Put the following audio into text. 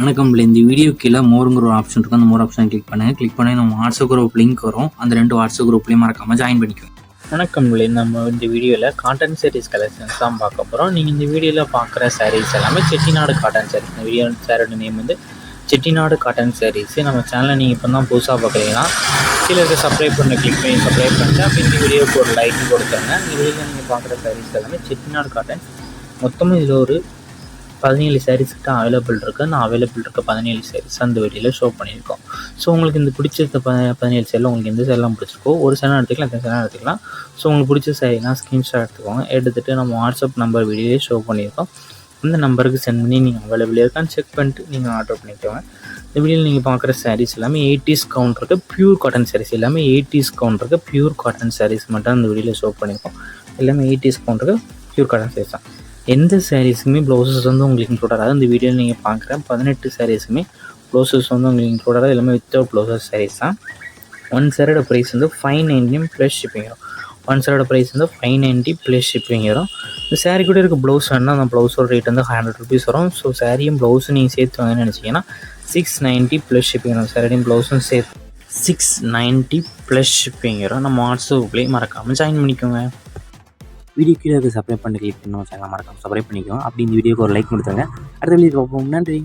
வணக்கம். இந்த வீடியோ கீழே மோருங்கிற ஒரு ஆப்ஷன் இருக்கும். அந்த மோர் ஆப்ஷன் கிளிக் பண்ணி நம்ம வாட்ஸ்அப் குரூப் லிங்க் வரும். அந்த 2 வாட்ஸ்அப் குரூப்லேயும் மறக்காமல் ஜாயின் பண்ணிக்கோங்க. வணக்கம். நம்ம இந்த வீடியோவில் காட்டன் சாரீஸ் கலெக்ஷன்ஸ் தான் பார்க்க போகிறோம். நீங்கள் இந்த வீடியோவில் பார்க்குற சாரீஸ் எல்லாமே செட்டிநாடு காட்டன் சாரீஸ். இந்த வீடியோ சாரோட நேம் வந்து செட்டிநாடு காட்டன் சாரீஸ். நம்ம சேனலை நீங்கள் இப்போ தான் புதுசாக பார்க்குறீங்கன்னா கீழே இருக்க சப்ஸ்கிரைப் பண்ணி கிளிக் பண்ணி சப்ஸ்கிரைப் பண்ணிட்டு அப்படி இந்த வீடியோக்கு ஒரு லைக் கொடுத்தாங்க. இந்த வீடியோவில் நீங்கள் பார்க்குற சாரீஸ் எல்லாமே செட்டிநாடு காட்டன். மொத்தமாக இதில் ஒரு 17 சாரீஸ் கிட்ட அவைலபிள் இருக்குது. நான் அவைலபிள் இருக்க 17 சாரீஸ் அந்த வீடியோவில் ஷோ பண்ணியிருக்கோம். ஸோ உங்களுக்கு இந்த பிடிச்ச 17 சேரில் உங்களுக்கு எந்த சேரெலாம் பிடிச்சிருக்கோ ஒரு சேரம் எடுத்துக்கலாம், எத்தனை சேரம் எடுத்துக்கலாம். ஸோ உங்களுக்கு பிடிச்ச சாரீலாம் ஸ்க்ரீன்ஷாட் எடுத்துக்கோங்க. எடுத்துகிட்டு நம்ம வாட்ஸ்அப் நம்பர் வீடியோவே ஷோ பண்ணியிருக்கோம். இந்த நம்பருக்கு சென்ட் பண்ணி நீங்கள் அவைலபிள் இருக்கான்னு செக் பண்ணிட்டு நீங்கள் ஆர்டர் பண்ணிக்கோங்க. இந்த வீடியோவில் நீங்கள் பார்க்குற சாரீஸ் எல்லாமே 80s கவுண்ட் இருக்குது. பியூர் காட்டன் சாரீஸ் எல்லாமே 80s கவுண்ட் இருக்குது. பியூர் காட்டன் சாரீஸ் மட்டும் அந்த வீடியோவில் ஷோ பண்ணியிருக்கோம். எல்லாமே 80s கவுண்ட் இருக்குது. பியூர் காட்டன் சாரீஸ் தான். எந்த சாரீஸுக்குமே ப்ளவுசஸ் வந்து உங்களுக்கு இன்க்ளூட் ஆகாது. இந்த வீடியோவில் நீங்கள் பார்க்குற 18 சாரீஸுமே ப்ளவுசஸ் வந்து உங்களுக்கு இன்க்ளூட் ஆகாது. எல்லாமே வித்தவுட் ப்ளவுசஸ் சாரீஸ் தான். ஒன் சாரோட ப்ரைஸ் வந்து 590 ப்ளஸ் ஷிப்பிங் வரும். ஒன் சாரோட ப்ரைஸ் வந்து 590 ப்ளஸ் ஷிப்பிங் வரும். இந்த சாரீ கூட இருக்க ப்ளவுஸ் வேணால் அந்த ப்ளவுஸோட ரேட் வந்து 100 ருபீஸ் வரும். ஸோ சாரியும் ப்ளவுஸும் நீங்கள் சேர்த்து வாங்கன்னு நினச்சிங்கன்னா 690 ப்ளஸ் ஷிப்பிங் வரும். சாரியும் ப்ளவுஸும் சேர்த்து 690 ப்ளஸ் ஷிப்பிங் வரும். நம்ம வாட்ஸ்அப்லேயே மறக்காமல் ஜாயின் பண்ணிக்கோங்க. வீடியோ கீழே சப்ஸ்கிரைப் பண்ணி கிளிக் பண்ணணும். சேனல் மறக்காமல் சப்ஸ்கிரைப் பண்ணிக்கோங்க. அப்படி இந்த வீடியோக்கு ஒரு லைக் கொடுத்துருங்க. அடுத்த வீடியோ பார்ப்போம். நன்றி.